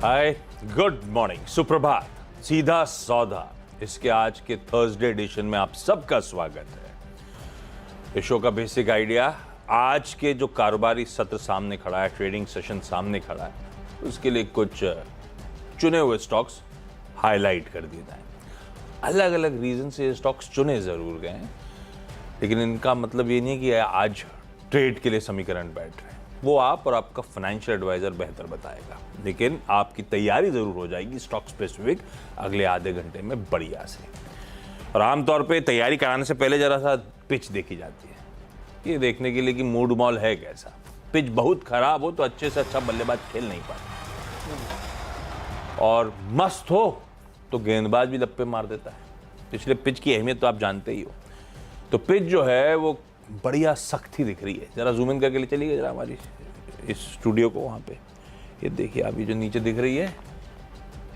हाय, good morning, सुप्रभात, सीधा सौदा। इसके आज के थर्सडे एडिशन में आप सबका स्वागत है। इस शो का बेसिक आइडिया, आज के जो कारोबारी सत्र सामने खड़ा है, ट्रेडिंग सेशन सामने खड़ा है, उसके लिए कुछ चुने हुए स्टॉक्स हाईलाइट कर दिए जाए। अलग अलग रीजन से ये स्टॉक्स चुने जरूर गए हैं, लेकिन इनका मतलब ये नहीं कि आज ट्रेड के लिए समीकरण बैठ रहे हैं। वो आप और आपका फाइनेंशियल एडवाइजर बेहतर बताएगा, लेकिन आपकी तैयारी जरूर हो जाएगी स्टॉक स्पेसिफिक अगले आधे घंटे में बढ़िया से। और आमतौर पे तैयारी कराने से पहले जरा सा पिच देखी जाती है, ये देखने के लिए कि मूड मॉल है कैसा। पिच बहुत खराब हो तो अच्छे से अच्छा बल्लेबाज खेल नहीं पाते, और मस्त हो तो गेंदबाज भी लप्पे मार देता है। इसलिए पिच की अहमियत तो आप जानते ही हो। तो पिच जो है वो बढ़िया सख्ती दिख रही है। जरा जूम इन करके ले चलिए जरा हमारी इस स्टूडियो को, वहाँ पे ये देखिए आप, ये जो नीचे दिख रही है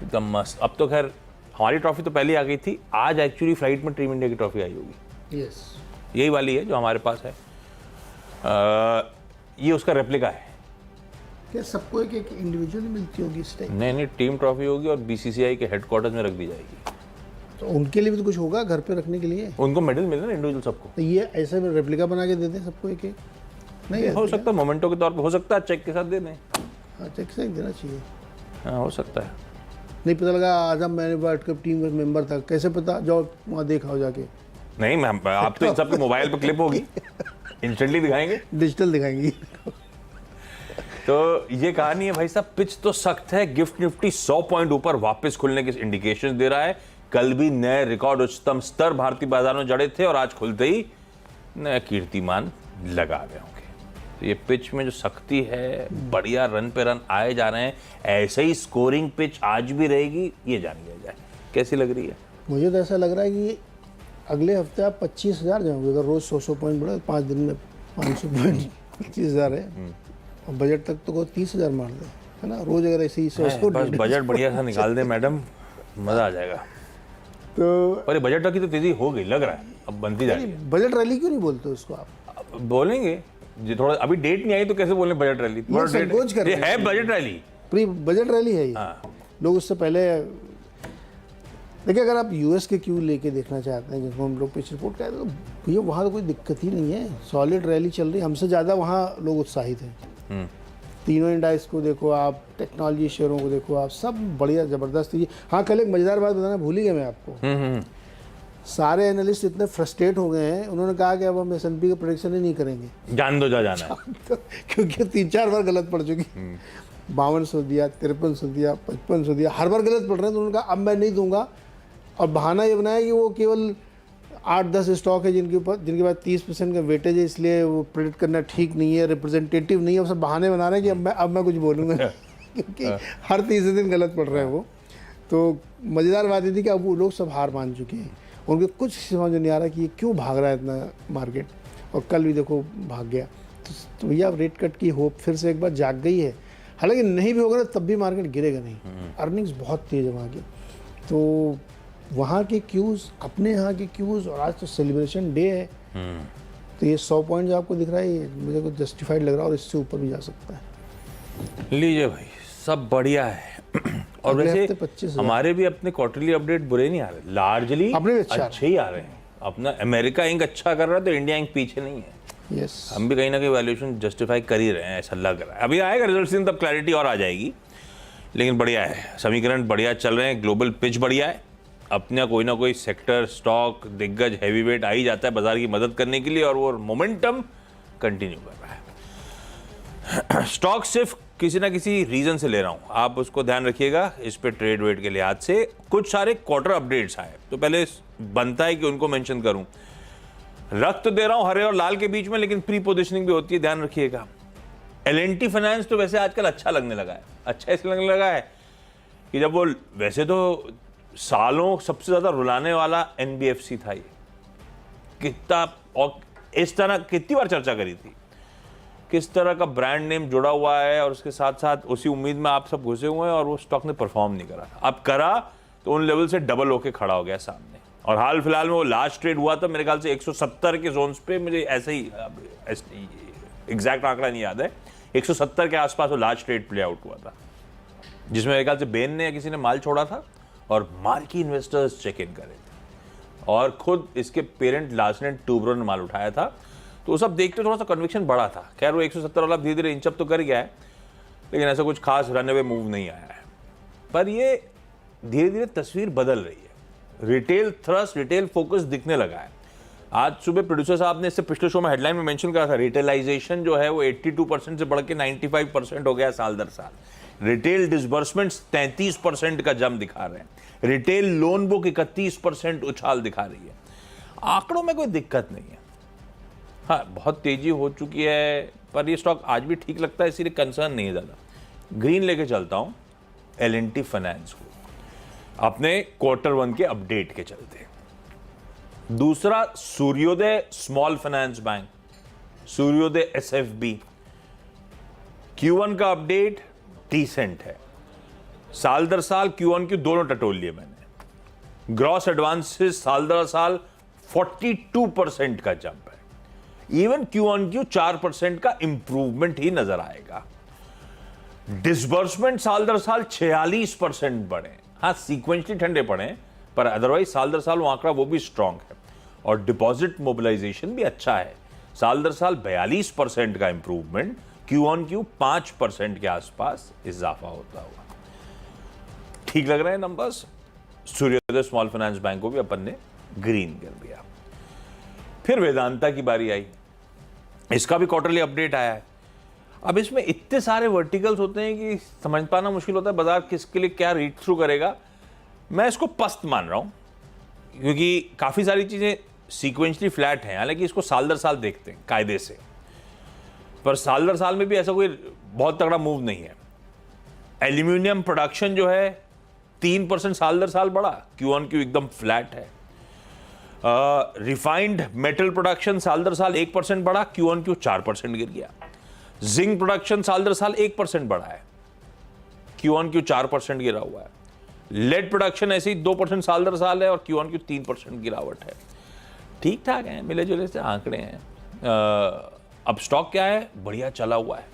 एकदम मस्त। अब तो खैर हमारी ट्रॉफी तो पहले आ गई थी, आज एक्चुअली फ्लाइट में टीम इंडिया की ट्रॉफी आई होगी। यस, यही वाली है जो हमारे पास है। ये उसका रेप्लिका है। क्या सबको एक एक इंडिविजुअली मिलती होगी इस टाइप? नहीं, टीम ट्रॉफी होगी और बीसीसीआई के हेडक्वार्टर्स में रख दी जाएगी। तो उनके लिए भी तो कुछ होगा घर पे रखने के लिए? उनको मेडल मिले ना इंडिविजुअल सबको। तो ये ऐसे में रेप्लिका बना के देते हैं सबको एक एक? नहीं हो सकता है मोमेंटो के तौर पे, हो सकता है चेक के साथ दे दें। हाँ, चेक से देना चाहिए। हाँ, हो सकता है। नहीं पता लगा आज मैंने वर्ल्ड कप टीम का मेंबर था, कैसे पता? जाओ वहाँ देखा हो जाके। नहीं मैम, आप तो इन सबके मोबाइल पे क्लिप होगी, इंस्टेंटली दिखाएंगे, डिजिटल दिखाएंगी। तो ये कहानी है भाई साहब। पिच तो सख्त है। गिफ्ट निफ्टी 100 पॉइंट ऊपर वापस खुलने के इंडिकेशन दे रहा है। कल भी नए रिकॉर्ड उच्चतम स्तर भारतीय बाजार में जड़े थे और आज खुलते ही नया कीर्तिमान लगा गए होंगे। तो ये पिच में जो सख्ती है, बढ़िया रन पे रन आए जा रहे हैं, ऐसे ही स्कोरिंग पिच आज भी रहेगी, ये जान लिया जाए। कैसी लग रही है? मुझे तो ऐसा लग रहा है कि अगले हफ्ते आप 25,000 जाओगे। अगर रोज 100 पॉइंट बढ़े, 5 दिन में 500 पॉइंट 25,000 है। और बजट तक तो 30,000 मार दे, है ना? रोज अगर ऐसे ही 100 बस बजट बढ़िया सा निकाल दे मैडम, मजा आ जाएगा। तो और बजट तक की तो तेजी हो गई लग रहा है, अब बनती जा रही है। बजट रैली क्यों नहीं बोलते उसको आप? अब बोलेंगे जी, थोड़ा अभी डेट नहीं आई तो कैसे बोलें बजट रैली? संकोच कर रहे हैं। है budget rally, pre budget rally है ये। हाँ। लोग उससे पहले देखिए, अगर आप यूएस के क्यू लेके देखना चाहते हैं, जिसको हम लोग पिच रिपोर्ट कहते हैं, तो भैया वहाँ तो कोई दिक्कत ही नहीं है। सॉलिड रैली चल रही है, हमसे ज़्यादा वहाँ लोग उत्साहित हैं। तीनों इंडाइस को देखो आप, टेक्नोलॉजी शेयरों को देखो आप, सब बढ़िया ज़बरदस्त है। हाँ, कल एक मज़ेदार बात बताना भूल ही गया मैं आपको। सारे एनालिस्ट इतने फ्रस्ट्रेट हो गए हैं, उन्होंने कहा कि अब हम S&P का प्रेडिक्शन ही नहीं करेंगे। जान दो, जाना है। क्योंकि 3-4 बार गलत पड़ चुकी। 5200 दिया, 5300 दिया, 5500 दिया, हर बार गलत पड़ रहे हैं। तो उन्होंने कहा अब मैं नहीं दूंगा, और बहाना ये बनाया कि वो केवल 8-10 स्टॉक है जिनके पास 30% का वेटेज है, इसलिए वो प्रेडिक्ट करना ठीक नहीं है, रिप्रेजेंटेटिव नहीं है। सब बहाने बना रहे हैं कि अब मैं कुछ बोलूँगा क्योंकि हर तीसरे दिन गलत पड़ रहे हैं वो। तो मज़ेदार बात ये थी कि अब वो लोग सब हार मान चुके हैं। उनको कुछ समझ नहीं आ रहा कि ये क्यों भाग रहा है इतना मार्केट। और कल भी देखो भाग गया। तो भैया रेट कट की होप फिर से एक बार जाग गई है। हालांकि नहीं भी होगा तब भी मार्केट गिरेगा नहीं। अर्निंग्स बहुत तेज है वहाँ की। तो वहाँ के क्यूज़, अपने यहाँ के क्यूज़, और आज तो सेलिब्रेशन डे है। तो ये 100 पॉइंट जो आपको दिख रहा है, ये मुझे को जस्टिफाइड लग रहा है, और इससे ऊपर भी जा सकता है। लीजिए भाई, सब बढ़िया है। और वैसे हमारे भी अपने क्वार्टरली अपडेट बुरे नहीं आ रहे, लार्जली अच्छे ही आ रहे हैं। अपना अमेरिका इंक अच्छा कर रहा है तो इंडिया इंक पीछे नहीं है। यस, हम भी कहीं ना कहीं वैल्यूएशन जस्टिफाई कर ही रहे हैं, ऐसा लग रहा है। अभी आएगा रिजल्ट दिन, तब क्लैरिटी और आ जाएगी। लेकिन बढ़िया है, समीकरण बढ़िया चल रहे हैं, ग्लोबल पिच बढ़िया है। अपना कोई ना कोई सेक्टर, स्टॉक, दिग्गज, हैवी वेट आ ही जाता है बाजार की मदद करने के लिए, और वो मोमेंटम कंटिन्यू कर रहा है। स्टॉक सिर्फ किसी ना किसी रीजन से ले रहा हूं, आप उसको ध्यान रखिएगा। इस पे ट्रेड वेट के लिहाज से कुछ सारे क्वार्टर अपडेट्स आए, तो पहले बनता है कि उनको मेंशन करूं। रख तो दे रहा हूं हरे और लाल के बीच में, लेकिन प्री पोजिशनिंग भी होती है, ध्यान रखिएगा। L&T फाइनेंस तो वैसे आजकल अच्छा लगने लगा है। अच्छा इसलिए लगने लगा है कि जब वो, वैसे तो सालों सबसे ज्यादा रुलाने वाला NBFC था ये, कितना, और इस तरह कितनी बार चर्चा करी थी, किस तरह का ब्रांड नेम जुड़ा हुआ है, और उसके साथ साथ उसी उम्मीद में आप सब घुसे हुए हैं, और वो स्टॉक ने परफॉर्म नहीं करा। अब करा तो उन लेवल से डबल होके खड़ा हो गया सामने। और हाल फिलहाल में वो लास्ट ट्रेड हुआ था मेरे ख्याल से 170 के जोन्स पे, मुझे ऐसे ही एग्जैक्ट आंकड़ा नहीं याद है, 170 के आसपास वो लास्ट ट्रेड प्ले आउट हुआ था। जिसमें मेरे ख्याल से बेन ने या किसी ने माल छोड़ा था और मार्की इन्वेस्टर्स चेक इन करे थे और खुद इसके पेरेंट लार्सन टूब्रो ने माल उठाया था। तो वो सब देखते थोड़ा सा कन्विक्शन बढ़ा था। खैर वो 170 वाला धीरे धीरे इंचअप तो कर गया है, लेकिन ऐसा कुछ खास रनअवे मूव नहीं आया है। पर ये धीरे धीरे तस्वीर बदल रही है, रिटेल थ्रस्ट, रिटेल फोकस दिखने लगा है। आज सुबह प्रोड्यूसर साहब ने इससे पिछले शो में हेडलाइन में मेंशन करा था, रिटेलाइजेशन जो है वो 82% से बढ़ के 95% हो गया साल दर साल। रिटेल डिसबर्समेंट्स 33% का जंप दिखा रहे हैं, रिटेल लोन बुक 31% उछाल दिखा रही है। आंकड़ों में कोई दिक्कत नहीं है। हाँ, बहुत तेजी हो चुकी है, पर ये स्टॉक आज भी ठीक लगता है, इसीलिए कंसर्न नहीं है ज़्यादा। ग्रीन लेके चलता हूँ L&T फाइनेंस को अपने Q1 के अपडेट के चलते। दूसरा सूर्योदय स्मॉल फाइनेंस बैंक, सूर्योदय SFB, Q1 का अपडेट डिसेंट है। साल दर साल Q1 दोनों टटोल लिए मैंने। ग्रॉस एडवांसेस साल दर साल 42% का जंप है। इवन Q1 4% का इंप्रूवमेंट ही नजर आएगा। डिसबर्समेंट साल दर साल 46% बढ़े। हाँ, सीक्वेंशली ठंडे पड़े, पर अदरवाइज साल दर साल वो आंकड़ा वो भी स्ट्रांग है। और डिपॉजिट मोबिलाइजेशन भी अच्छा है, साल दर साल 42% का इंप्रूवमेंट, Q1 5% के आसपास इजाफा होता हुआ। ठीक लग रहे हैं नंबर्स। सूर्योदय स्मॉल फाइनेंस बैंक को भी अपन ने ग्रीन कर दिया। फिर वेदांता की बारी आई, इसका भी क्वार्टरली अपडेट आया है। अब इसमें इतने सारे वर्टिकल्स होते हैं कि समझ पाना मुश्किल होता है बाजार किसके लिए क्या रीड थ्रू करेगा। मैं इसको पस्त मान रहा हूं, क्योंकि काफी सारी चीजें सीक्वेंशली फ्लैट हैं। हालांकि इसको साल दर साल देखते हैं कायदे से, पर साल दर साल में भी ऐसा कोई बहुत तगड़ा मूव नहीं है। एल्यूमिनियम प्रोडक्शन जो है 3% साल दर साल बढ़ा, Q1 एकदम फ्लैट है। रिफाइंड मेटल प्रोडक्शन साल दर साल 1% बढ़ा, Q1 4% गिर गया। जिंक प्रोडक्शन साल दर साल 1% बढ़ा है, Q1 4% गिरा हुआ है। लेड प्रोडक्शन ऐसे ही 2% साल दर साल है और Q1 3% गिरावट है। ठीक ठाक है, मिले जुले से आंकड़े हैं। अब स्टॉक क्या है, बढ़िया चला हुआ है,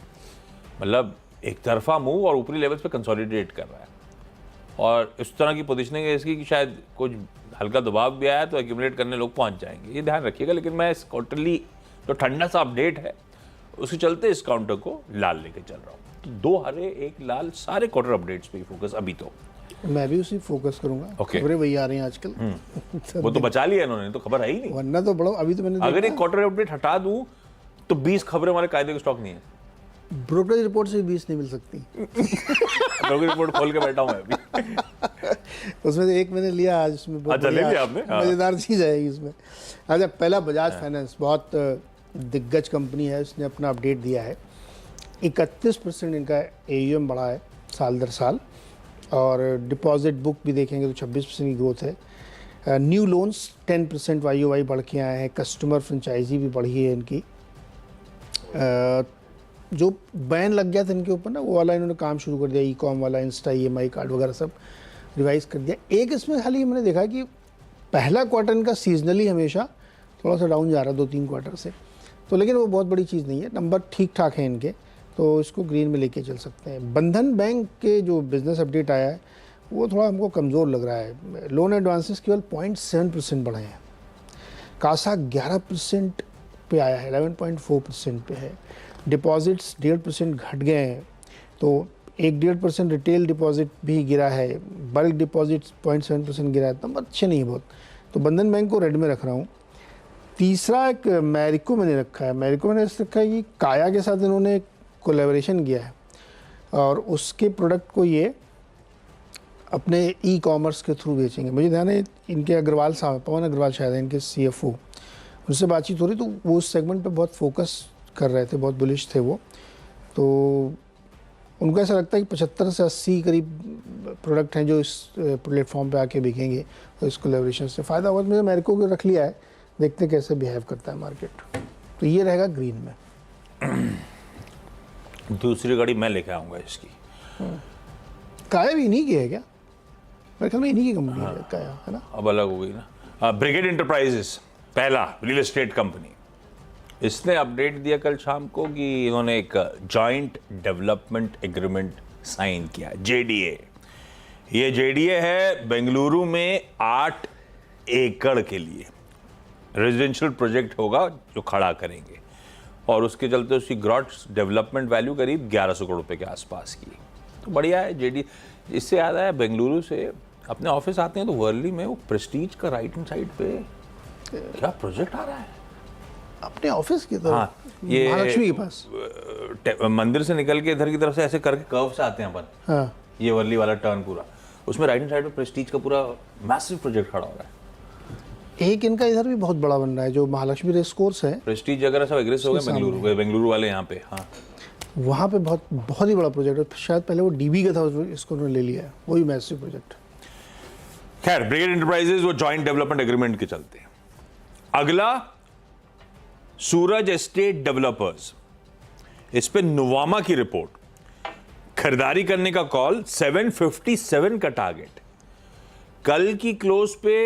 मतलब एक तरफा मूव और ऊपरी लेवल्स पे कंसोलिडेट कर रहा है। और इस तरह की पोजीशनिंग है इसकी कि शायद कुछ हल्का दबाव भी आया तो एक्यूमुलेट करने लोग पहुंच जाएंगे, ये ध्यान रखिएगा। लेकिन मैं इस क्वार्टरली जो ठंडा सा अपडेट है उसके चलते इस काउंटर को लाल लेके चल रहा हूँ। तो 2 हरे 1 लाल, सारे क्वार्टर अपडेट्स पे ही फोकस अभी तो। मैं भी उसी फोकस करूंगा। Okay. खबरें वही आ रही हैं आजकल। वो तो बचा लिया इन्होंने, तो खबर है ही नहीं। वरना तो बड़ा अभी तो मैंने अगर एक क्वार्टर अपडेट हटा दूं तो 20 खबरें हमारे कायदे के स्टॉक नहीं है। ब्रोकरेज रिपोर्ट से 20 नहीं मिल सकती। ब्रोकरेज रिपोर्ट खोल के बैठा हूं मैं अभी। उसमें से एक मैंने लिया आज, उसमें बहुत अच्छा, ले लिया आपने? हाँ। मजेदार चीज है इसमें। अच्छा, पहला बजाज फाइनेंस बहुत दिग्गज कंपनी है, इसने अपना अपडेट दिया है। 31% इनका AUM बढ़ा है साल दर साल, और डिपॉजिट बुक भी देखेंगे तो 26% की ग्रोथ है। न्यू लोन्स 10% YOY बढ़ के आए हैं। कस्टमर फ्रेंचाइजी भी बढ़ी है इनकी। जो बैन लग गया था इनके ऊपर ना, वो वाला इन्होंने काम शुरू कर दिया, ई-कॉम वाला, इंस्टा EMI कार्ड वगैरह सब रिवाइज कर दिया। एक इसमें खाली मैंने देखा कि पहला क्वार्टर इनका सीजनली हमेशा थोड़ा सा डाउन जा रहा है 2-3 क्वार्टर से, तो लेकिन वो बहुत बड़ी चीज़ नहीं है, नंबर ठीक ठाक है इनके, तो इसको ग्रीन में लेके चल सकते हैं। बंधन बैंक के जो बिजनेस अपडेट आया है वो थोड़ा हमको कमज़ोर लग रहा है। लोन एडवांसेस केवल 0.7% बढ़े हैं, कासा 11% पे आया है, 11.4% पे है। डिपॉजिट्स 1.5% घट गए हैं, तो 1-1.5% रिटेल डिपॉजिट भी गिरा है। बल्क डिपॉजिट्स 0.7% गिरा है, नंबर अच्छे नहीं है बहुत, तो बंधन बैंक को रेड में रख रहा हूँ। तीसरा एक मैरिको मैंने रखा है। मैरिको मैंने इस रखा है कि काया के साथ इन्होंने कोलैबोरेशन किया है और उसके प्रोडक्ट को ये अपने ई-कॉमर्स के थ्रू बेचेंगे। मुझे ध्यान है इनके अग्रवाल साहब, पवन अग्रवाल शायद है इनके CFO, उनसे बातचीत हो रही, तो वो उस सेगमेंट पे बहुत फोकस कर रहे थे, बहुत बुलिश थे वो। तो उनको ऐसा लगता है कि 75 से 80 करीब प्रोडक्ट हैं जो इस प्लेटफॉर्म पे आके बिकेंगे, तो इस कोलैबोरेशन से फ़ायदा हुआ। मैंने मैरिको को रख लिया है, देखते कैसे बिहेव करता है मार्केट। तो ये रहेगा ग्रीन में। दूसरी गाड़ी मैं लेके आऊंगा इसकी। काया भी इन्हीं की है क्या? मेरे ख्याल में इन्हीं की कंपनी है काया, है ना? अब अलग हो गई ना। ब्रिगेड इंटरप्राइजेस, पहला रियल एस्टेट कंपनी, इसने अपडेट दिया कल शाम को कि इन्होंने एक जॉइंट डेवलपमेंट एग्रीमेंट साइन किया, JDA। ये JDA है बेंगलुरु में 8 एकड़ के लिए रेजिडेंशियल प्रोजेक्ट होगा जो खड़ा करेंगे, और उसके चलते उसकी ग्रॉस डेवलपमेंट वैल्यू करीब 1100 करोड़ रुपए के आसपास की। तो बढ़िया है JDA। इससे याद आया, बेंगलुरु से अपने ऑफिस आते हैं तो वर्ली में वो प्रेस्टीज का राइट हैंड साइड पे क्या प्रोजेक्ट आ रहा है अपने ऑफिस की तरफ। हाँ, ये महालक्ष्मी के पास मंदिर से निकल के इधर की तरफ से ऐसे करके कर्व से आते हैं अपन। हाँ, ये वर्ली वाला टर्न पूरा, उसमें राइट हैंड साइड पे प्रेस्टीज का पूरा मैसिव प्रोजेक्ट खड़ा हो रहा है। एक इनका इधर भी बहुत बड़ा बन रहा है जो महालक्ष्मी रेस कोर्स है, प्रेस्टीज वगैरह सब एग्रेस हो गए बेंगलुरु वाले यहाँ पे। हाँ, वहाँ पे बहुत ही बड़ा प्रोजेक्ट है। शायद पहले वो DB का था, इसको उन्होंने ले लिया है, वही मैसिव प्रोजेक्ट। खैर, ब्रिगेड एंटरप्राइजेज वो जॉइंट डेवलपमेंट एग्रीमेंट के चलते हैं। अगला सूरज एस्टेट डेवलपर्स, इस पे नुवामा की रिपोर्ट, खरीदारी करने का कॉल, 757 का टारगेट, कल की क्लोज पे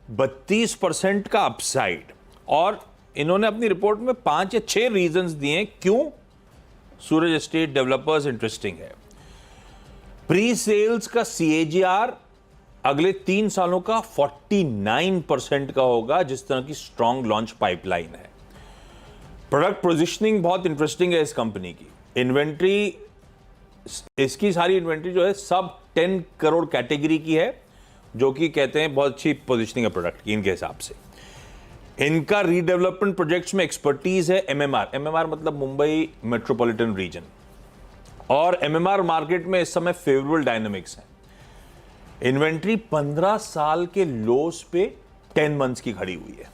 32% का अपसाइड, और इन्होंने अपनी रिपोर्ट में 5 या 6 रीजंस दिए क्यों सूरज एस्टेट डेवलपर्स इंटरेस्टिंग है। प्री सेल्स का CAGR अगले 3 सालों का 49% का होगा, जिस तरह की स्ट्रॉन्ग लॉन्च पाइपलाइन है। प्रोडक्ट पोजीशनिंग बहुत इंटरेस्टिंग है इस कंपनी की। इन्वेंट्री, इसकी सारी इन्वेंट्री जो है सब 10 करोड़ कैटेगरी की है, जो कि कहते हैं बहुत अच्छी पोजीशनिंग है प्रोडक्ट की इनके हिसाब से। इनका रीडेवलपमेंट प्रोजेक्ट्स में एक्सपर्टीज है। MMR मतलब मुंबई मेट्रोपॉलिटन रीजन, और MMR मार्केट में इस समय फेवरेबल डायनामिक्स है। इन्वेंट्री 15 साल के लोस पे 10 मंथ्स की खड़ी हुई है,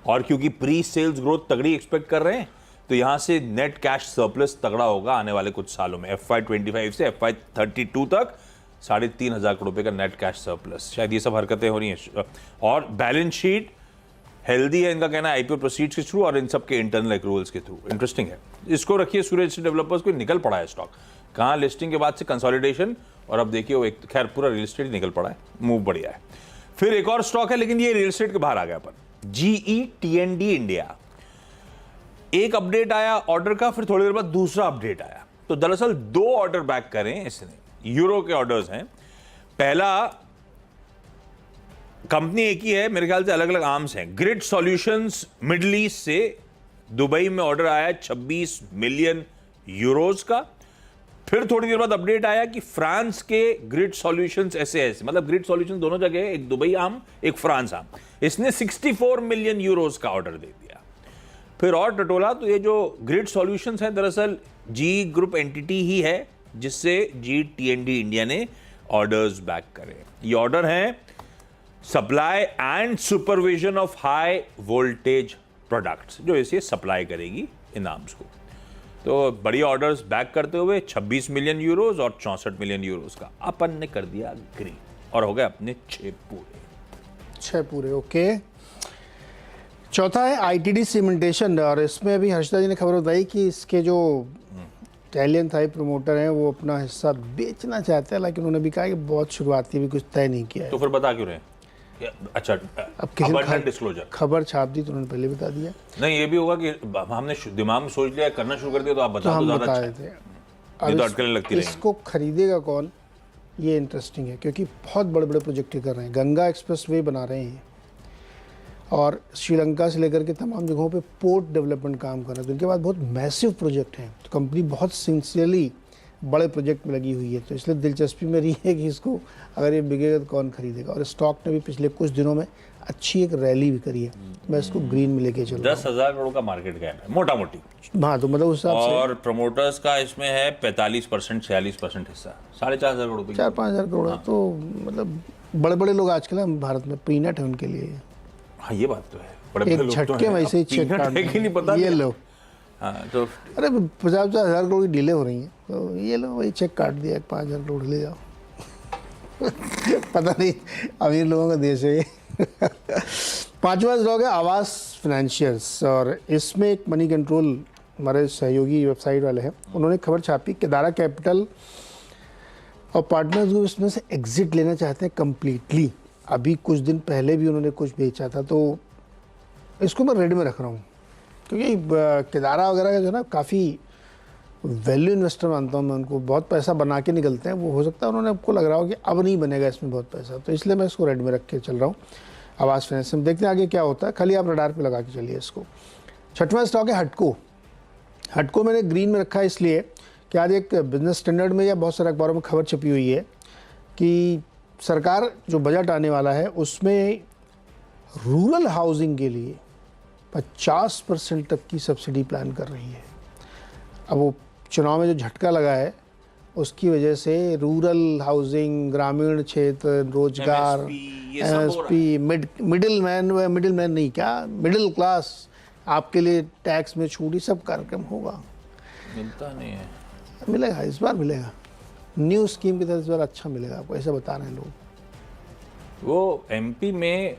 और क्योंकि प्री सेल्स ग्रोथ तगड़ी एक्सपेक्ट कर रहे हैं तो यहां से नेट कैश सरप्लस तगड़ा होगा आने वाले कुछ सालों में। FY25 से FY32 तक 3,500 करोड़ रुपए का नेट कैश सरप्लस, शायद ये सब हरकतें हो रही हैं। और बैलेंस शीट हेल्दी है, इनका कहना है IPO प्रोसीड्स के थ्रू और इन सब के इंटरनल एक्रूवल्स के थ्रू। इंटरेस्टिंग है, इसको रखिए। सूरज डेवलपर्स को निकल पड़ा है स्टॉक, कहाँ लिस्टिंग के बाद से कंसोलिडेशन, और अब देखिए वो एक, खैर पूरा रियल एस्टेट निकल पड़ा है, मूव बढ़िया है। फिर एक और स्टॉक है, लेकिन ये रियल एस्टेट के बाहर आ गया पर, GE T&D इंडिया। एक अपडेट आया ऑर्डर का, फिर थोड़ी देर बाद दूसरा अपडेट आया। तो दरअसल 2 ऑर्डर बैक करें इसने, यूरो के ऑर्डर्स हैं। पहला, कंपनी एक ही है, मेरे ख्याल से अलग अलग आर्म्स हैं। ग्रिड सॉल्यूशंस मिडिल ईस्ट से दुबई में ऑर्डर आया 26 मिलियन यूरोज का। फिर थोड़ी देर बाद अपडेट आया कि फ्रांस के ग्रिड सॉल्यूशंस SAS, मतलब ग्रिड सॉल्यूशंस दोनों जगह, एक दुबई आर्म एक फ्रांस आर्म, इसने 64 मिलियन यूरोज का ऑर्डर दे दिया। फिर और टटोला, तो ये जो ग्रिड सॉल्यूशंस है दरअसल GE ग्रुप एंटिटी ही है, जिससे GE T&D इंडिया ने ऑर्डर्स बैक करे। ये ऑर्डर हैं supply and supervision of high voltage products, जो इसे सप्लाई करेगी इन आर्म्स को। तो बढ़िया ऑर्डर्स बैक करते हुए 26 मिलियन यूरोज और 64 मिलियन यूरोज का अपन ने कर दिया ग्रीन, और हो गए अपने 6 पूरे। ओके। चौथा है ITD सीमेंटेशन, और इसमें अभी हर्षदा जी ने खबर बताई कि इसके जो इटालियन थाई प्रमोटर हैं वो अपना हिस्सा बेचना चाहते हैं, लेकिन उन्होंने भी कहा कि बहुत शुरुआती भी कुछ तय नहीं किया है। तो फिर बता क्यों रहे? अच्छा, अब किसी डिस्क्लोजर खबर छाप दी तो उन्होंने पहले बता दिया। नहीं, ये भी होगा कि हमने दिमाग में सोच लिया, करना शुरू कर दिया, तो आप बता दो, ज्यादा अच्छा है। ये तो अटकलें लगती रहेंगी। इसको खरीदेगा कौन, ये इंटरेस्टिंग है, क्योंकि बहुत बड़े बड़े प्रोजेक्ट कर रहे हैं। गंगा एक्सप्रेसवे बना रहे हैं, और श्रीलंका से लेकर के तमाम जगहों पे पोर्ट डेवलपमेंट काम कर रहे हैं। तो इनके पास बहुत मैसिव प्रोजेक्ट हैं, तो कंपनी बहुत सिंसियरली बड़े प्रोजेक्ट में लगी हुई है। तो इसलिए दिलचस्पी में रही है कि इसको अगर ये बिकेगा तो कौन खरीदेगा। और स्टॉक ने भी पिछले कुछ दिनों में अच्छी एक रैली भी करी है। मैं इसको ग्रीन में लेके चल रहा हूं। 10,000 करोड़ का मार्केट कैप है मोटा मोटी। हाँ, तो मतलब उस हिसाब से, और प्रमोटर्स का इसमें है 45% 46% हिस्सा, 4,500 करोड़ रुपए। 4-5 हज़ार करोड़। तो मतलब बड़े बड़े लोग आजकल भारत में पीनट है उनके लिए। हाँ, ये बात तो है, बड़े एक झटके वैसे ही चेक काट नहीं पता ये लो। हाँ, तो अरे 50-50 हज़ार करोड़ की डीले हो रही हैं, तो ये लो वही चेक काट दिया, 5,000 करोड़ ले जाओ। पता नहीं, अमीर लोगों का देश है ये। 5वां स्टॉक है आवास फाइनेंशियर्स, और इसमें एक मनी कंट्रोल हमारे सहयोगी वेबसाइट वाले हैं, उन्होंने खबर छापी कि दारा कैपिटल और पार्टनर्स ग्रुप इसमें से एग्जिट लेना चाहते हैं कम्प्लीटली। अभी कुछ दिन पहले भी उन्होंने कुछ बेचा था, तो इसको मैं रेड में रख रहा हूँ, क्योंकि केदारा वगैरह का जो है ना काफ़ी वैल्यू इन्वेस्टर मानता हूँ मैं उनको, बहुत पैसा बना के निकलते हैं वो। हो सकता है उन्होंने आपको लग रहा हो कि अब नहीं बनेगा इसमें बहुत पैसा, तो इसलिए मैं इसको रेड में रख के चल रहा हूँ आवास फाइनेंस में। देखते हैं आगे क्या होता है, खाली आप रडार पे लगा के चलिए इसको। छठवां स्टॉक है हटको। हटको मैंने ग्रीन में रखा है इसलिए कि आज एक बिजनेस स्टैंडर्ड में या बहुत सारे अखबारों में खबर छपी हुई है कि सरकार जो बजट आने वाला है उसमें रूरल हाउसिंग के लिए 50% तक की सब्सिडी प्लान कर रही है। अब वो चुनाव में जो झटका लगा है उसकी वजह से रूरल हाउसिंग, ग्रामीण क्षेत्र, रोजगार, एमएसपी, मिडिल मैन नहीं, क्या मिडिल क्लास, आपके लिए टैक्स में छूट, ये सब कार्यक्रम होगा। मिलता नहीं है, मिलेगा इस बार, मिलेगा। न्यू स्कीम की तरह इस बार अच्छा मिलेगा आपको, ऐसा बता रहे हैं लोग। वो एमपी में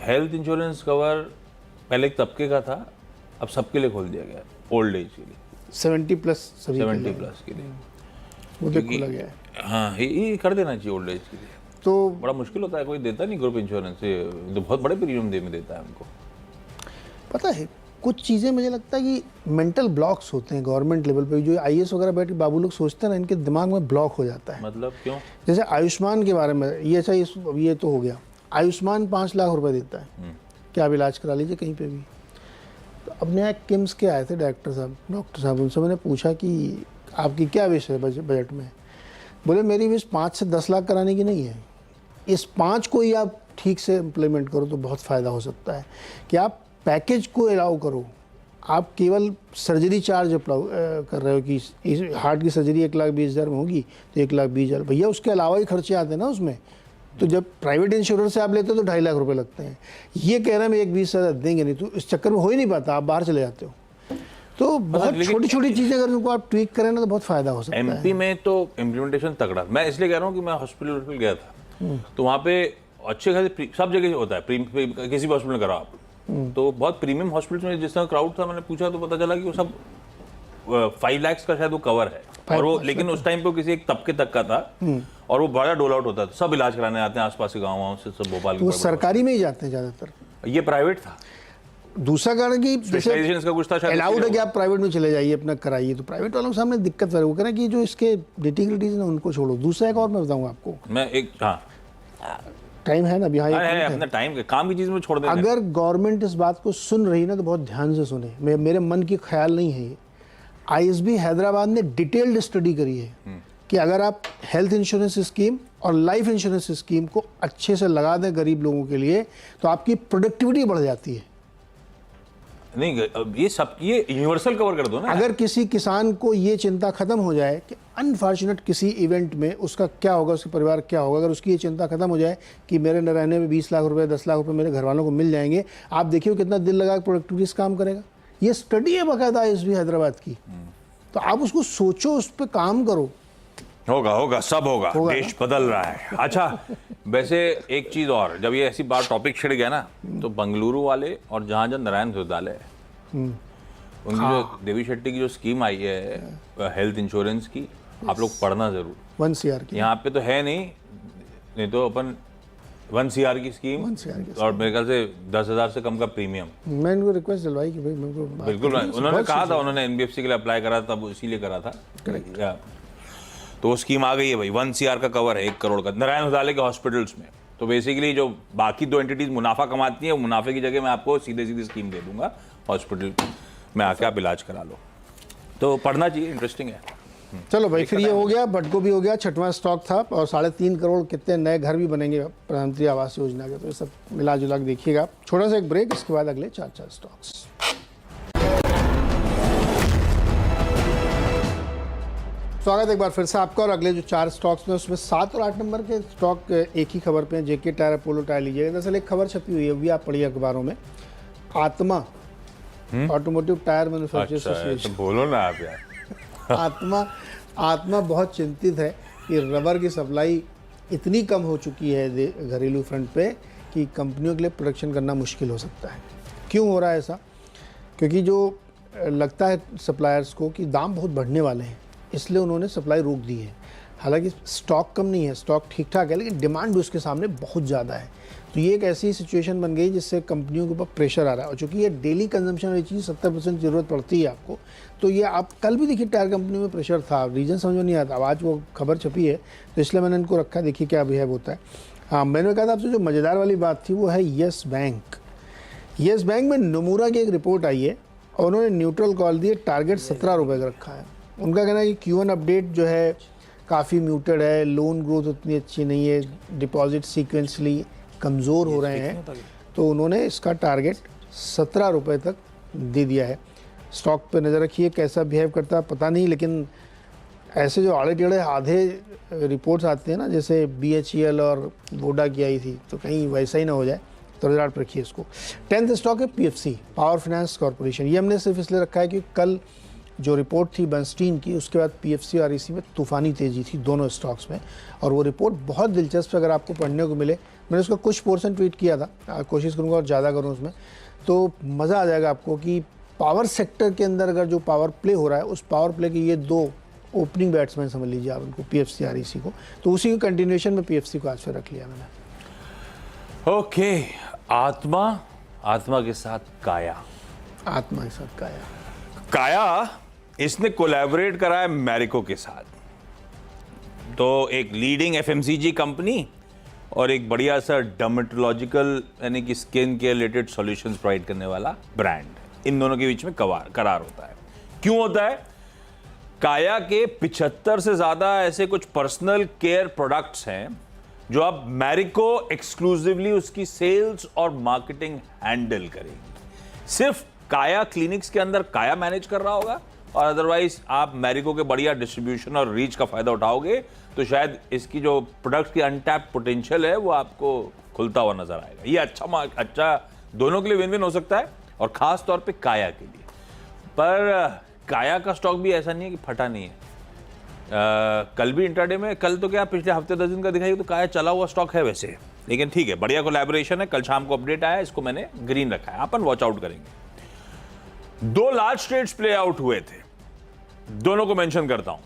हेल्थ इंश्योरेंस कवर पहले एक तबके का था, अब सबके लिए खोल दिया गया, ओल्ड एज के लिए, 70+ सभी 70+ के लिए। वो तो खोला गया है। हाँ, ये कर देना चाहिए ओल्ड एज के लिए। तो बड़ा मुश्किल होता है, कोई देता नहीं ग्रुप इंश्योरेंस, तो बहुत बड़े प्रीमियम में देता है हमको। पता है कुछ चीज़ें मुझे लगता है कि मेंटल ब्लॉक्स होते हैं गवर्नमेंट लेवल पे, जो आईएएस वगैरह बैठ के बाबू लोग सोचते हैं ना, इनके दिमाग में ब्लॉक हो जाता है। मतलब क्यों? जैसे आयुष्मान के बारे में, ये अच्छा ये तो हो गया, आयुष्मान 5 लाख रुपए देता है कि आप इलाज करा लीजिए कहीं पे भी। तो अब नया किम्स के आए थे डॉक्टर साहब, उनसे मैंने पूछा कि आपकी क्या विश है बजट में। बोले मेरी विश 5 से 10 लाख कराने की नहीं है, इस 5 को ही आप ठीक से इम्प्लीमेंट करो तो बहुत फ़ायदा हो सकता है। कि आप पैकेज को अलाउ करो, आप केवल सर्जरी चार्ज अप्लाई कर रहे हो कि इस हार्ट की सर्जरी 1,20,000 में होगी तो 1,20,000, भैया उसके अलावा ही खर्चे आते हैं ना उसमें। तो जब प्राइवेट इंश्योरेंस से आप लेते हो तो 2.5 लाख रुपए लगते हैं, ये कह रहे हैं 1,20,000 देंगे नहीं, तो इस चक्कर में हो ही नहीं पाता, आप बाहर चले जाते हो। तो बहुत छोटी छोटी चीज़ें अगर उनको आप ट्वीक करें ना तो बहुत फ़ायदा हो सकता है। एमपी में तो इम्प्लीमेंटेशन तगड़ा, मैं इसलिए कह रहा हूँ कि मैं हॉस्पिटल गया था तो वहाँ पे अच्छे खासे सब जगह होता है, किसी भी हॉस्पिटल में कराओ आप, तो बहुत प्रीमियम हॉस्पिटल में जिस तरह क्राउड था, मैंने पूछा तो पता चला कि वो सब 5 लाख का शायद वो कवर है, और वो लेकिन उस टाइम पे किसी एक तबके तक का था, और वो बड़ा डोल आउट होता था, सब इलाज कराने आते हैं आसपास के गाँव से, सब भोपाल के। वो सरकारी में ही जाते हैं ज़्यादातर, ये प्राइवेट था। दूसरा कारण कि स्पेशलाइजेशन का कुछ था शायद, अलाउड है कि आप प्राइवेट में चले जाइए अपना कराइए, तो प्राइवेट वालों के सामने दिक्कत है। वो कह रहे हैं कि जो इसके डिटिग्रिटीज ना उनको छोड़ो। दूसरा एक और मैं बताऊंगा आपको, मैं एक टाइम है ना अभी, हाँ है अपना टाइम, काम की चीज में छोड़ दें। अगर गवर्नमेंट इस बात को सुन रही ना तो बहुत ध्यान से सुने, मेरे मन की ख्याल नहीं है ये। आईएसबी हैदराबाद ने डिटेल्ड स्टडी करी है कि अगर आप हेल्थ इंश्योरेंस स्कीम और लाइफ इंश्योरेंस स्कीम को अच्छे से लगा दें गरीब लोगों के लिए तो आपकी प्रोडक्टिविटी बढ़ जाती है। नहीं, ये सब ये यूनिवर्सल कवर कर दो ना। अगर किसी किसान को ये चिंता खत्म हो जाए कि अनफॉर्चुनेट किसी इवेंट में उसका क्या होगा, उसके परिवार क्या होगा, अगर उसकी ये चिंता खत्म हो जाए कि मेरे न रहने में 20 लाख रुपए 10 लाख रुपए मेरे घर वालों को मिल जाएंगे, आप देखिए कितना दिल लगा प्रोडक्टिविटी से काम करेगा। ये स्टडी है बाकायदा आईएसबी हैदराबाद की, तो आप उसको सोचो, उस पर काम करो। होगा सब होगा, देश बदल रहा है। अच्छा, वैसे एक चीज और, जब ये ऐसी बात टॉपिक छिड़ गया ना, तो बंगलुरु वाले और जहाँ नारायण हृदयालय है, उनकी जो देवी शेट्टी की जो स्कीम आई है हेल्थ इंश्योरेंस की, आप लोग पढ़ना जरूर। 1 CR की यहाँ पे तो है नहीं तो अपन 1 CR की स्कीम, 1 CR की और मेरे ख्याल से 10,000 से कम का प्रीमियम। मैं इनको रिक्वेस्ट दिलवाई कि भाई मेरे को बिल्कुल, उन्होंने कहा था, उन्होंने एनबीएफसी के लिए अप्लाई करा था, तब इसीलिए करा था। तो वो स्कीम आ गई है भाई, 1 CR का कवर है, 1 करोड़ का, नारायण हृदयालय के हॉस्पिटल्स में। तो बेसिकली जो बाकी 2 एंटिटीज मुनाफा कमाती हैं, मुनाफे की जगह मैं आपको सीधे स्कीम दे दूंगा, हॉस्पिटल में आके आप इलाज करा लो। तो पढ़ना चाहिए, इंटरेस्टिंग है। चलो भाई, फिर ये हो गया, बटको भी हो गया, छठवां स्टॉक था, और 3.5 करोड़ कितने नए घर भी बनेंगे प्रधानमंत्री आवास योजना के, तो ये सब मिला जुला के देखिएगा। छोटा सा एक ब्रेक, इसके बाद अगले 4 स्टॉक्स। स्वागत एक बार फिर से आपका, और अगले जो 4 स्टॉक्स में उसमें 7 और 8 नंबर के स्टॉक एक ही खबर पे हैं। जेके टायर, अपोलो टायर लीजिएगा। दरअसल एक खबर छपी हुई है, वो भी आप पढ़िए अखबारों में, आत्मा ऑटोमोटिव टायर मैन्युफैक्चरर्स एसोसिएशन, बोलो ना आप यार। आत्मा बहुत चिंतित है कि रबर की सप्लाई इतनी कम हो चुकी है घरेलू फ्रंट पे कि कंपनियों के लिए प्रोडक्शन करना मुश्किल हो सकता है। क्यों हो रहा है ऐसा? क्योंकि जो लगता है सप्लायर्स को कि दाम बहुत बढ़ने वाले हैं, इसलिए उन्होंने सप्लाई रोक दी है। हालांकि स्टॉक कम नहीं है, स्टॉक ठीक ठाक है, लेकिन डिमांड भी उसके सामने बहुत ज़्यादा है। तो ये एक ऐसी सिचुएशन बन गई जिससे कंपनियों के ऊपर प्रेशर आ रहा है, और चूंकि ये डेली कंजम्पशन वाली चीज़ 70% ज़रूरत पड़ती है आपको, तो ये आप कल भी देखिए टायर कंपनी में प्रेशर था, रीज़न समझ में नहीं आता। अब आज वो खबर छपी है तो इसलिए मैंने इनको रखा, देखिए क्या बिहेव होता है। हाँ, मैंने कहा था आपसे जो मज़ेदार वाली बात थी वो है येस बैंक। येस बैंक में नमूरा की एक रिपोर्ट आई है और उन्होंने न्यूट्रल कॉल दिए, टारगेट 17 रुपये का रखा है। उनका कहना है कि Q1 अपडेट जो है काफ़ी म्यूटेड है, लोन ग्रोथ उतनी अच्छी नहीं है, डिपॉजिट सीक्वेंसली कमज़ोर हो रहे हैं, तो उन्होंने इसका टारगेट 17 रुपये तक दे दिया है। स्टॉक पे नज़र रखिए कैसा बिहेव करता है पता नहीं, लेकिन ऐसे जो आड़े टेढ़े आधे रिपोर्ट्स आते हैं ना, जैसे BHEL और वोडा की आई थी, तो कहीं वैसा ही ना हो जाए, तो रिजल्ट पर रखिए इसको। 10th स्टॉक है PFC, पावर फाइनेंस कॉरपोरेशन। ये हमने सिर्फ इसलिए रखा है कि कल जो रिपोर्ट थी बर्नस्टीन की, उसके बाद PFC और REC में तूफ़ानी तेज़ी थी दोनों स्टॉक्स में, और वो रिपोर्ट बहुत दिलचस्प अगर आपको पढ़ने को मिले। मैंने उसका कुछ पोर्शन ट्वीट किया था, कोशिश करूँगा और ज़्यादा करूँ उसमें, तो मज़ा आ जाएगा आपको कि पावर सेक्टर के अंदर अगर जो पावर प्ले हो रहा है, उस पावर प्ले के ये दो ओपनिंग बैट्समैन समझ लीजिए आप उनको, PFC REC को, तो उसी के कंटिन्यूएशन में PFC को आज फिर रख लिया मैंने। ओके, आत्मा के साथ काया। आत्मा के साथ काया। काया इसने कोलैबोरेट करा है मैरिको के साथ, तो एक लीडिंग FMCG कंपनी और एक बढ़िया सा डर्मेटोलॉजिकल यानी कि skin care related solutions provide करने वाला ब्रांड, इन दोनों के बीच में करार होता है। क्यों होता है? काया के 75 से ज्यादा ऐसे कुछ पर्सनल केयर प्रोडक्ट्स हैं जो अब मैरिको एक्सक्लूसिवली उसकी सेल्स और मार्केटिंग हैंडल करेगी। सिर्फ काया क्लिनिक्स के अंदर काया मैनेज कर रहा होगा, और अदरवाइज आप मैरिको के बढ़िया डिस्ट्रीब्यूशन और रीच का फायदा उठाओगे तो शायद इसकी जो प्रोडक्ट की अनटैप्ड पोटेंशियल है वो आपको खुलता हुआ नजर आएगा। ये अच्छा दोनों के लिए विन विन हो सकता है, और खास तौर पे काया के लिए। पर काया का स्टॉक भी ऐसा नहीं है कि फटा नहीं है। कल भी इंट्राडे में, कल तो क्या पिछले हफ्ते 10 दिन का दिखाई, तो काया चला हुआ स्टॉक है वैसे, लेकिन ठीक है, बढ़िया कोलैबोरेशन है। कल शाम को अपडेट आया, इसको मैंने ग्रीन रखा है, अपन वॉच आउट करेंगे। 2 लार्ज ट्रेड्स प्ले आउट हुए थे, दोनों को मेंशन करता हूं।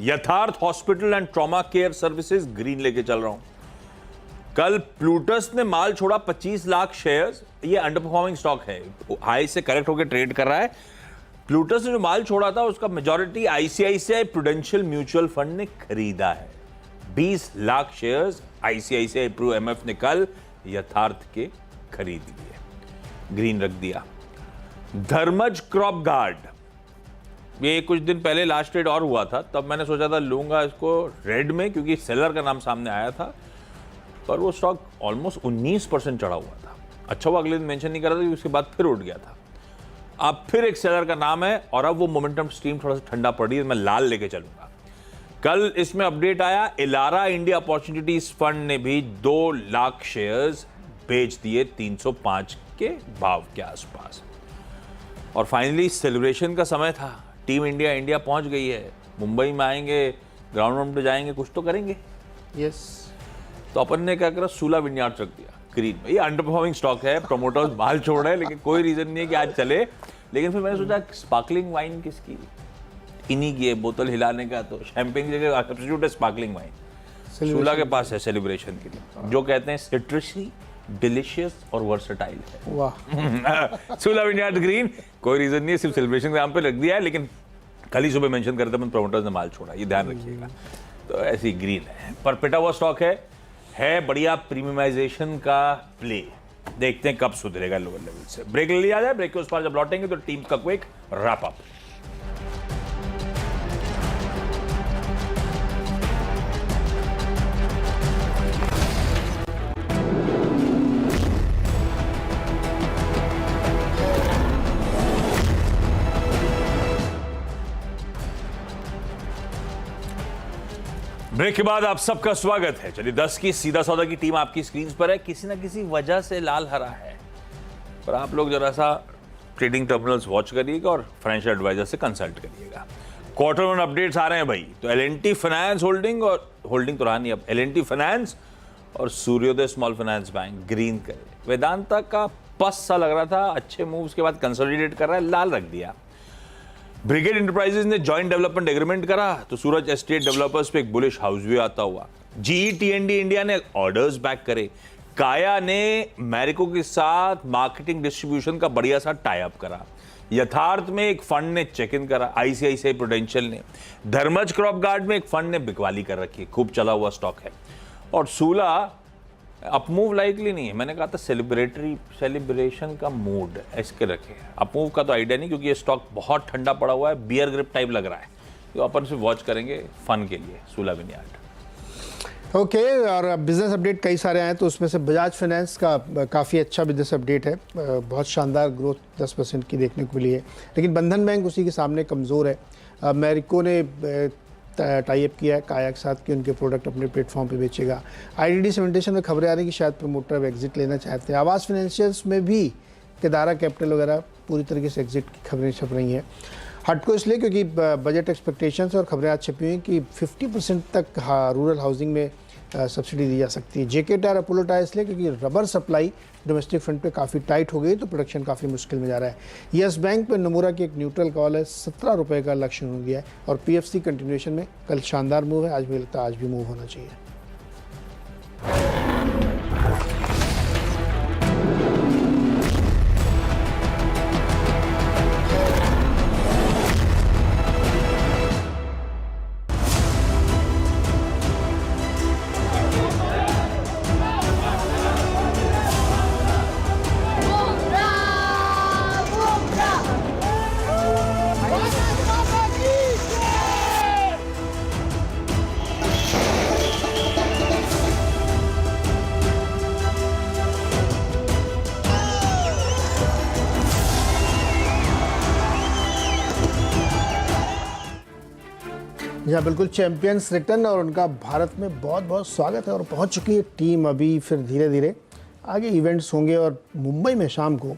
यथार्थ hospital and trauma care services green लेके चल रहा हूं। कल प्लूटस ने माल छोड़ा 25 लाख शेयर्स, ये अंडर परफॉर्मिंग स्टॉक है, हाई से करेक्ट होकर ट्रेड कर रहा है। प्लूटस ने जो माल छोड़ा था उसका majority ICICI Prudential Mutual Fund ने खरीदा है। 20 lakh shares ICICI Pru MF ने कल यथार्थ के खरीद लिए, ग्रीन रख दिया। धर्मज क्रॉप गार्ड, ये कुछ दिन पहले लास्ट ट्रेड और हुआ था, तब मैंने सोचा था लूंगा इसको रेड में क्योंकि सेलर का नाम सामने आया था, पर वो स्टॉक ऑलमोस्ट 19% चढ़ा हुआ था। अच्छा हुआ अगले दिन मेंशन नहीं कर रहा था, उसके बाद फिर उठ गया था। अब फिर एक सेलर का नाम है, और अब वो मोमेंटम स्ट्रीम थोड़ा सा ठंडा पड़ रही है, मैं लाल लेके चलूंगा। कल इसमें अपडेट आया, इलारा इंडिया अपॉर्चुनिटीज फंड ने भी 2 लाख शेयर्स बेच दिए 305 के भाव के आसपास। और फाइनली सेलिब्रेशन का समय था, टीम इंडिया पहुंच गई है, मुंबई में आएंगे, ग्राउंड राउंड पे जाएंगे, कुछ तो करेंगे। यस, तो अपन ने क्या करा, सूला विन्यार्ड रख दिया ग्रीन में। ये अंडर परफॉर्मिंग स्टॉक है, प्रमोटर्स माल छोड़ रहे हैं, लेकिन कोई रीजन नहीं है कि आज चले। लेकिन फिर मैंने सोचा स्पार्कलिंग वाइन किसकी, इन्हीं की है, बोतल हिलाने का, तो शैंपेन की जगह सब्स्टिट्यूट है स्पार्कलिंग वाइन। सूला के पास है सेलिब्रेशन के लिए, जो कहते हैं सिट्रसी, डिलिशियस और वर्सेटाइल है। वाह। सूला विन्यार्ड ग्रीन, कोई रीजन नहीं है, सिर्फ सेलिब्रेशन के नाम पे रख दिया है, लेकिन कल ही सुबह मेंशन करते हैं प्रमोटर्स ने माल छोड़ा, ये ध्यान रखिएगा। तो ऐसी ग्रीन है, पर पिटा हुआ स्टॉक है बढ़िया प्रीमियमाइजेशन का प्ले। देखते हैं कब सुधरेगा लोअर लेवल से। ब्रेक ले लिया जाए, ब्रेक के उस पार जब लौटेंगे तो टीम का क्विक रैप अप। ब्रेक के बाद आप सबका स्वागत है। चलिए 10 की सीधा सौदा की टीम आपकी स्क्रीन पर है, किसी ना किसी वजह से लाल हरा है, पर आप लोग जरा सा ट्रेडिंग टर्मिनल्स वॉच करिएगा और फाइनेंशियल एडवाइजर से कंसल्ट करिएगा। क्वार्टर 1 अपडेट्स आ रहे हैं भाई, तो L&T फाइनेंस होल्डिंग तो रहा नहीं, अब L&T फाइनेंस और सूर्योदय स्मॉल फाइनेंस बैंक ग्रीन कर, वेदांता का पस सा लग रहा था, अच्छे मूव्स के बाद कंसोलिडेट कर रहा है, लाल रख दिया। ब्रिगेड इंटरप्राइजेज ने जॉइंट डेवलपमेंट एग्रीमेंट करा तो सूरज एस्टेट डेवलपर्स पे एक बुलिश हाउस भी आता हुआ। GE-T&D इंडिया ने ऑर्डर्स बैक करे। काया ने मैरिको के साथ मार्केटिंग डिस्ट्रीब्यूशन का बढ़िया सा टाई अप करा। यथार्थ में एक फंड ने चेक इन करा, ICICI प्रूडेंशियल ने। धर्मज क्रॉप गार्ड में एक फंड ने बिकवाली कर रखी है, खूब चला हुआ स्टॉक है। और सूला अपमूव लाइकली नहीं है, मैंने कहा था सेलिब्रेशन का मूड इसके रखे। अपमूव का तो आइडिया नहीं, क्योंकि ये स्टॉक बहुत ठंडा पड़ा हुआ है, बियर ग्रिप टाइप लग रहा है, तो अपन से वॉच करेंगे फन के लिए सूला विनयार्ड। ओके और बिजनेस अपडेट कई सारे आए, तो उसमें से बजाज फाइनेंस का काफ़ी अच्छा बिजनेस अपडेट है, बहुत शानदार ग्रोथ 10% की देखने को मिली है। लेकिन बंधन बैंक उसी के सामने कमज़ोर है। मैरिको ने टाई अप किया है काया के साथ कि उनके प्रोडक्ट अपने प्लेटफॉर्म पे बेचेगा। IDD सेमेंटेशन में खबरें आ रही कि शायद प्रमोटर अब एग्जिट लेना चाहते हैं। आवास फाइनेंशियल्स में भी केदारा कैपिटल वगैरह पूरी तरीके से एग्जिट की खबरें छप रही हैं। हटको इसलिए क्योंकि बजट एक्सपेक्टेशंस और खबरें आज छपी हुई हैं कि 50% तक रूरल हाउसिंग में सब्सिडी दी जा सकती है। JK टायर अपोलो टायर इसलिए क्योंकि रबर सप्लाई डोमेस्टिक फ्रंट पे काफ़ी टाइट हो गई, तो प्रोडक्शन काफ़ी मुश्किल में जा रहा है। यस बैंक पे नमूरा की एक न्यूट्रल कॉल है, 17 रुपये का लक्ष्य हो गया है। और PFC कंटिन्यूएशन में कल शानदार मूव है, आज भी लगता है आज भी मूव होना चाहिए। जी हाँ, बिल्कुल चैंपियंस रिटर्न और उनका भारत में बहुत बहुत स्वागत है। और पहुंच चुकी है टीम, अभी फिर धीरे धीरे आगे इवेंट्स होंगे और मुंबई में शाम को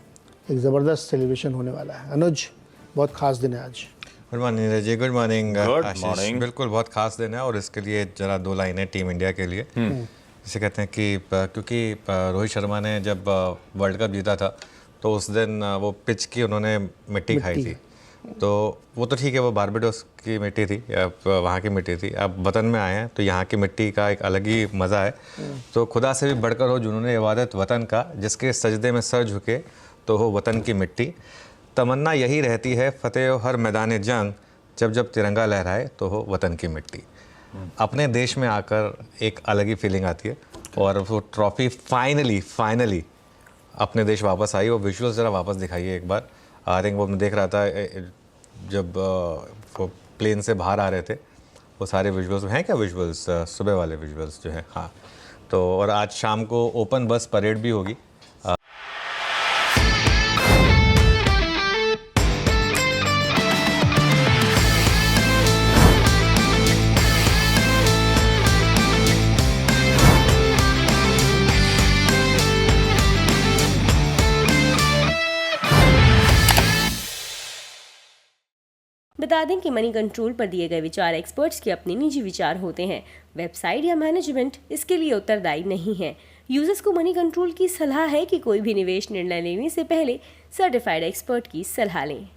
एक ज़बरदस्त सेलिब्रेशन होने वाला है। अनुज, बहुत खास दिन है आज। Good morning Neeraj ji, good morning आशीष। morning. बिल्कुल बहुत खास दिन है और इसके लिए जरा 2 लाइनें टीम इंडिया के लिए। जिसे कहते हैं कि क्योंकि रोहित शर्मा ने जब वर्ल्ड कप जीता था तो उस दिन वो पिच की उन्होंने मिट्टी खाई थी, तो वो तो ठीक है, वो बारबेडोस की मिट्टी थी, वहाँ की मिट्टी थी। अब वतन में आए हैं तो यहाँ की मिट्टी का एक अलग ही मज़ा है। तो खुदा से भी बढ़कर हो जिन्होंने इबादत वतन का, जिसके सजदे में सर झुके तो हो वतन की मिट्टी। तमन्ना यही रहती है फतेह हो हर मैदान जंग, जब जब तिरंगा लहराए तो हो वतन की मिट्टी। अपने देश में आकर एक अलग ही फीलिंग आती है और वो ट्रॉफी फाइनली अपने देश वापस आई। वो विजुअल्स ज़रा वापस दिखाइए एक बार। आई थिंक वो मैं देख रहा था जब वो प्लेन से बाहर आ रहे थे, वो सारे विजुअल्स हैं क्या, विजुअल्स सुबह वाले विजुअल्स जो हैं। हाँ, तो और आज शाम को ओपन बस परेड भी होगी। बता दें कि मनी कंट्रोल पर दिए गए विचार एक्सपर्ट्स के अपने निजी विचार होते हैं। वेबसाइट या मैनेजमेंट इसके लिए उत्तरदायी नहीं है। यूजर्स को मनी कंट्रोल की सलाह है कि कोई भी निवेश निर्णय लेने से पहले सर्टिफाइड एक्सपर्ट की सलाह लें।